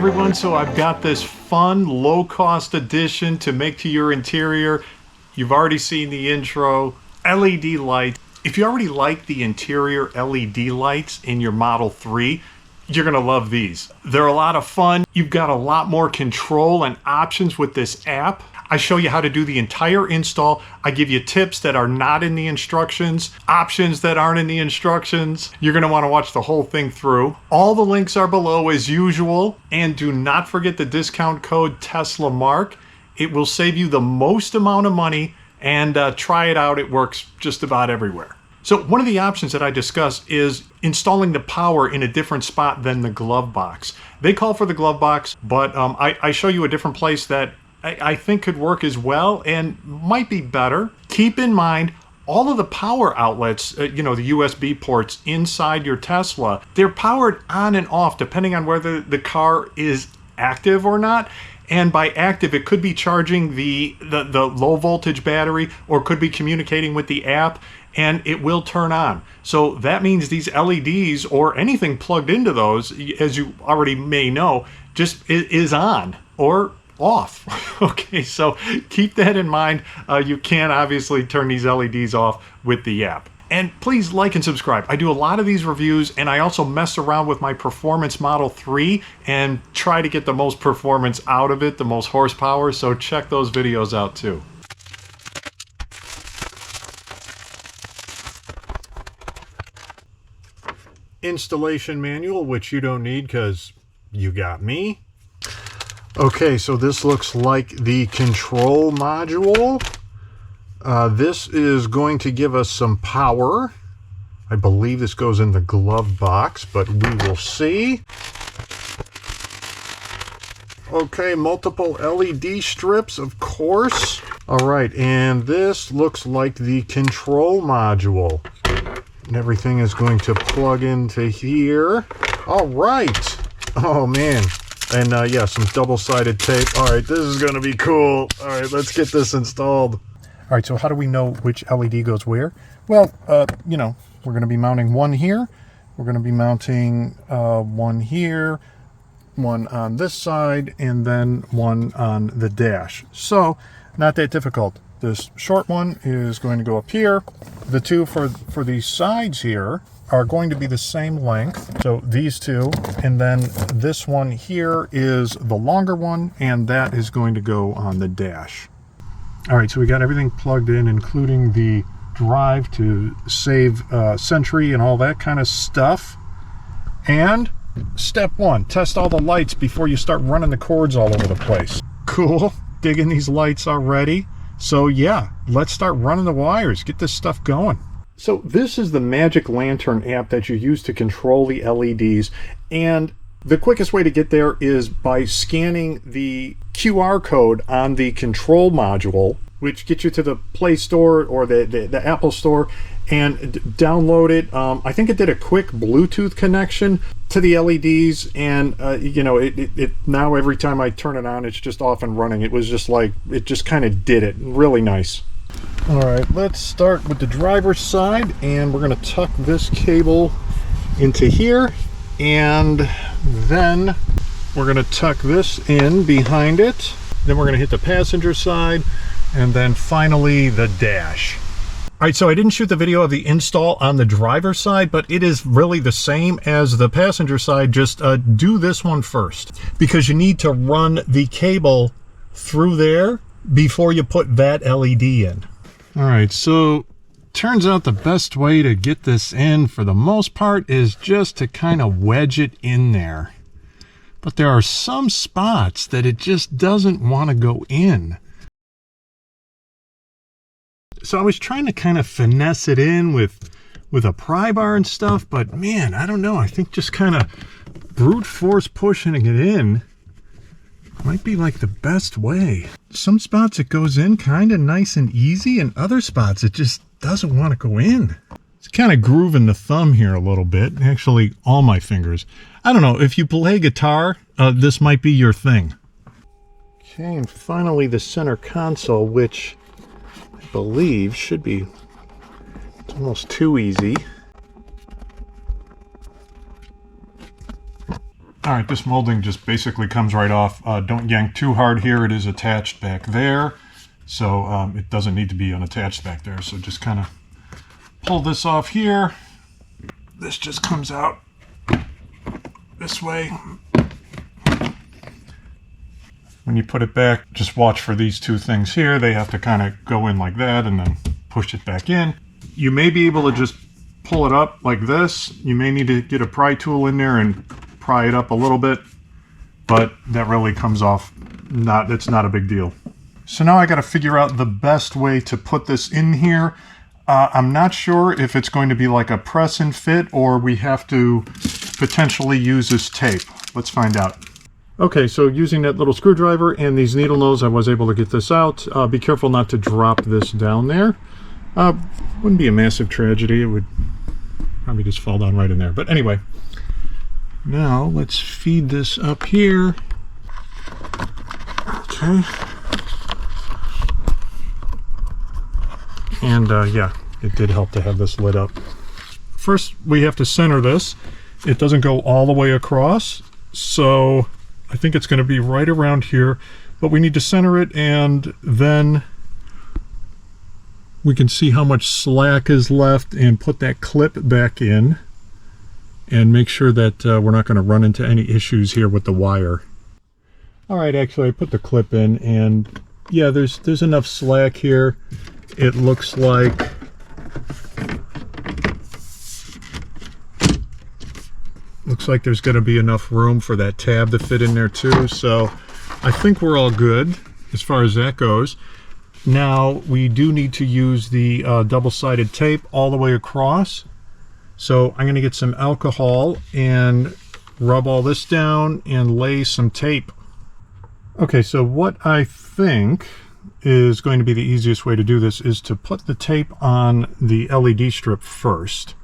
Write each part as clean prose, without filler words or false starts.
everyone, so I've got this fun low-cost addition to make to your interior. You've already seen the intro, LED lights. If you already like the interior LED lights in your Model 3, you're gonna love these. They're a lot of fun. You've got a lot more control and options with this app. I show you how to do the entire install. I give you tips that are not in the instructions, options that aren't in the instructions. You're gonna wanna watch the whole thing through. All the links are below as usual. And do not forget the discount code TeslaMark. It will save you the most amount of money, and try it out. It works just about everywhere. So one of the options that I discuss is installing the power in a different spot than the glove box. They call for the glove box, but I show you a different place that I think could work as well and might be better. Keep in mind, all of the power outlets, you know, the USB ports inside your Tesla, they're powered on and off depending on whether the car is active or not. And by active, it could be charging the low voltage battery, or could be communicating with the app, and it will turn on. So that means these LEDs or anything plugged into those, as you already may know, just is on or off. Okay, so keep that in mind. You can obviously turn these LEDs off with the app. And please like and subscribe. I do a lot of these reviews, and I also mess around with my performance Model 3 and try to get the most performance out of it, the most horsepower, so check those videos out too. Installation manual, which you don't need because you got me. Okay, so this looks like the control module. This is going to give us some power. I believe this goes in the glove box, but we will see. Okay, multiple LED strips, of course. All right, and this looks like the control module. And everything is going to plug into here. All right. Oh, man. And yeah, some double-sided tape. All right, this is going to be cool. All right, let's get this installed. All right, so how do we know which LED goes where? Well, you know, we're going to be mounting one here. We're going to be mounting one here, one on this side, and then one on the dash. So, not that difficult. This short one is going to go up here. The two for these sides here are going to be the same length. So these two, and then this one here is the longer one, and that is going to go on the dash. All right, so we got everything plugged in, including the drive to save Sentry and all that kind of stuff. And step one, test all the lights before you start running the cords all over the place. Cool, digging these lights already. So yeah, let's start running the wires, get this stuff going. So this is the Magic Lantern app that you use to control the LEDs, and the quickest way to get there is by scanning the QR code on the control module, which gets you to the Play Store or the Apple Store, and download it. I think it did a quick Bluetooth connection to the LEDs, and you know, it now every time I turn it on, it's just off and running. It was just like, it just kind of did it. Really nice. All right, let's start with the driver's side, and we're going to tuck this cable into here, and then we're going to tuck this in behind it. Then we're going to hit the passenger side, and then finally the dash. All right, so I didn't shoot the video of the install on the driver's side, but it is really the same as the passenger side. Just do this one first, because you need to run the cable through there before you put that LED in. All right, so turns out the best way to get this in for the most part is just to kind of wedge it in there. But there are some spots that it just doesn't want to go in. So I was trying to kind of finesse it in with a pry bar and stuff, but man, I don't know. I think just kind of brute force pushing it in might be like the best way. Some spots it goes in kind of nice and easy, and other spots it just doesn't want to go in. It's kind of grooving the thumb here a little bit. Actually, all my fingers. I don't know, if you play guitar, this might be your thing. Okay, and finally the center console, which I believe should be, it's almost too easy. All right, this molding just basically comes right off. Don't yank too hard here. It is attached back there, so it doesn't need to be unattached back there. So just kind of pull this off here. This just comes out this way. When you put it back, just watch for these two things here. They have to kind of go in like that and then push it back in. You may be able to just pull it up like this. You may need to get a pry tool in there and pry it up a little bit, but that really comes off. It's not a big deal. So now I got to figure out the best way to put this in here. I'm not sure if it's going to be like a press and fit or we have to potentially use this tape. Let's find out. Okay, so using that little screwdriver and these needle nose, I was able to get this out. Be careful not to drop this down there. Wouldn't be a massive tragedy. It would probably just fall down right in there. But anyway, now let's feed this up here. Okay. And yeah, it did help to have this lit up. First, we have to center this. It doesn't go all the way across, so I think it's going to be right around here, but we need to center it, and then we can see how much slack is left and put that clip back in and make sure that we're not going to run into any issues here with the wire. All right, actually I put the clip in, and yeah, there's enough slack here. It looks like there's going to be enough room for that tab to fit in there too, so I think we're all good as far as that goes. Now we do need to use the double-sided tape all the way across, so I'm going to get some alcohol and rub all this down and lay some tape. Okay, so what I think is going to be the easiest way to do this is to put the tape on the LED strip first,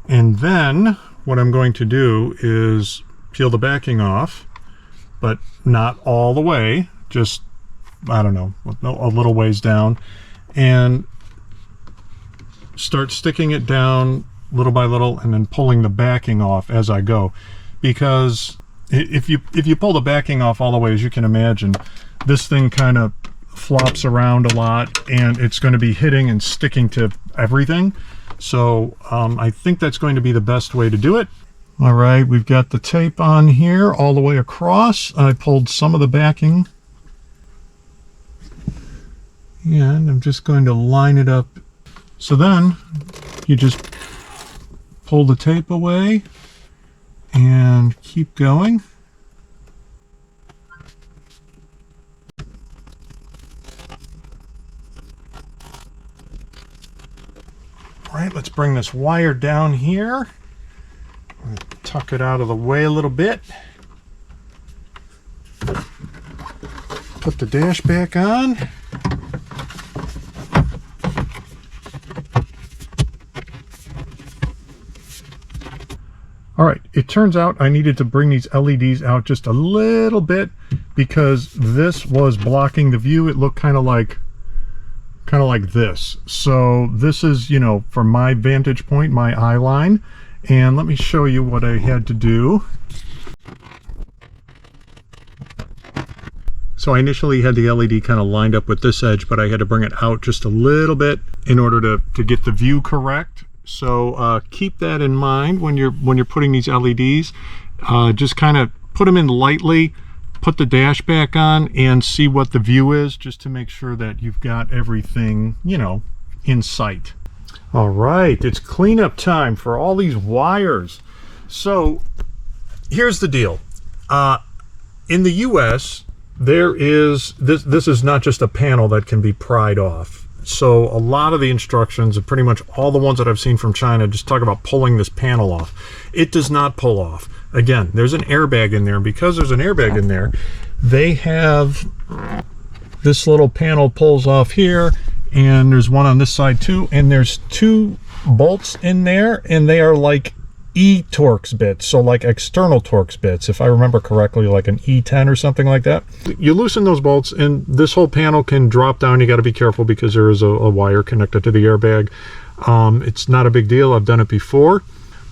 and then what I'm going to do is peel the backing off, but not all the way, just, I don't know, a little ways down, and start sticking it down little by little and then pulling the backing off as I go. Because if you pull the backing off all the way, as you can imagine, this thing kind of flops around a lot and it's going to be hitting and sticking to everything. So I think that's going to be the best way to do it. All right, we've got the tape on here all the way across. I pulled some of the backing, and I'm just going to line it up. So then you just pull the tape away and keep going. All right, let's bring this wire down here. Tuck it out of the way a little bit. Put the dash back on. All right, it turns out I needed to bring these LEDs out just a little bit because this was blocking the view. It looked kind of like this. So this is, you know, from my vantage point, my eye line. And let me show you what I had to do. So I initially had the LED kind of lined up with this edge, but I had to bring it out just a little bit in order to get the view correct. So keep that in mind when you're putting these LEDs. Just kind of put them in lightly, put the dash back on, and see what the view is, just to make sure that you've got everything, you know, in sight. All right, it's cleanup time for all these wires. So here's the deal. In the US, there is this is not just a panel that can be pried off. So a lot of the instructions, and pretty much all the ones that I've seen from China, just talk about pulling this panel off. It does not pull off. Again, there's an airbag in there, and because there's an airbag in there, they have this little panel pulls off here, and there's one on this side too, and there's two bolts in there, and they are like E-Torx bits, so like external Torx bits, if I remember correctly, like an E10 or something like that. You loosen those bolts and this whole panel can drop down. You got to be careful because there is a wire connected to the airbag. It's not a big deal. I've done it before.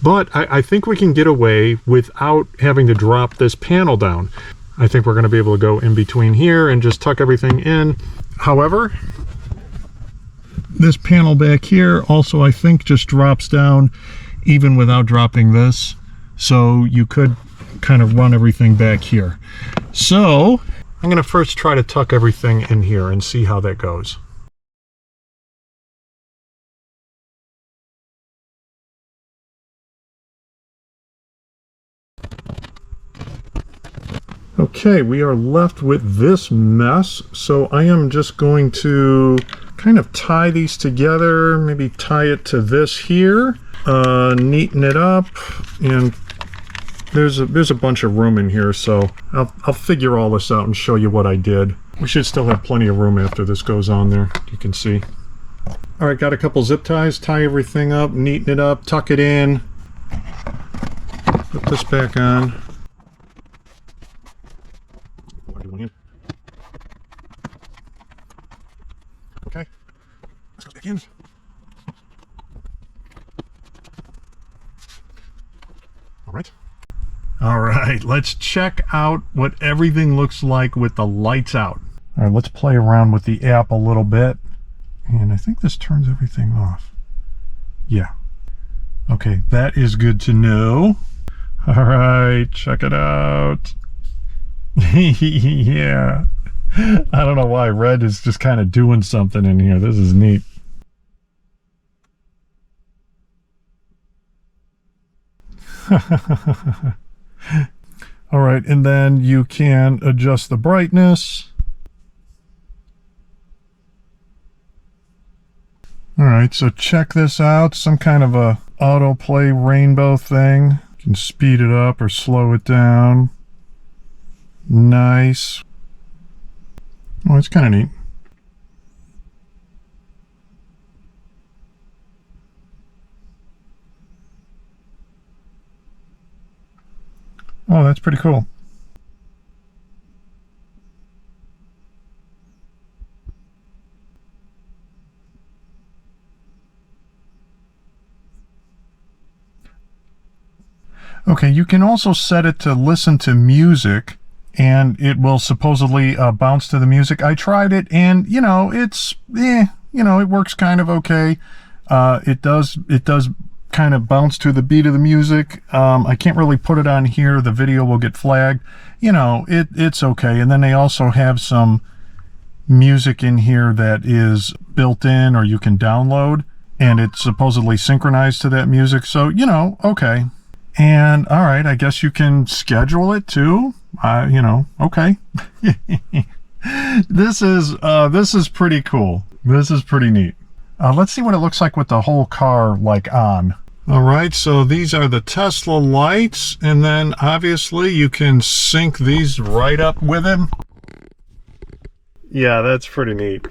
But I think we can get away without having to drop this panel down. I think we're going to be able to go in between here and just tuck everything in. However, this panel back here also I think just drops down even without dropping this. So you could kind of run everything back here. So I'm going to first try to tuck everything in here and see how that goes. Okay, we are left with this mess, so I am just going to kind of tie these together, maybe tie it to this here, neaten it up, and there's a bunch of room in here, so I'll figure all this out and show you what I did. We should still have plenty of room after this goes on there, you can see. All right, got a couple zip ties, tie everything up, neaten it up, tuck it in, put this back on. Okay, let's go back in. All right, let's check out what everything looks like with the lights out. All right, let's play around with the app a little bit. And I think this turns everything off. Yeah. Okay, that is good to know. All right, check it out. Yeah. I don't know why red is just kind of doing something in here. This is neat. All right, and then you can adjust the brightness. All right, so check this out. Some kind of a autoplay rainbow thing. You can speed it up or slow it down. Nice. Oh, it's kind of neat. Oh, that's pretty cool. Okay, you can also set it to listen to music, and it will supposedly bounce to the music. I tried it, and you know, it's you know, it works kind of okay. It does kind of bounce to the beat of the music. I can't really put it on here. The video will get flagged. You know, it's okay. And then they also have some music in here that is built in or you can download, and it's supposedly synchronized to that music. So, you know, okay. And all right, I guess you can schedule it too. You know, okay. This is pretty cool. This is pretty neat. Let's see what it looks like with the whole car like on. All right, so these are the Tesla lights, and then obviously you can sync these right up with them. Yeah, that's pretty neat.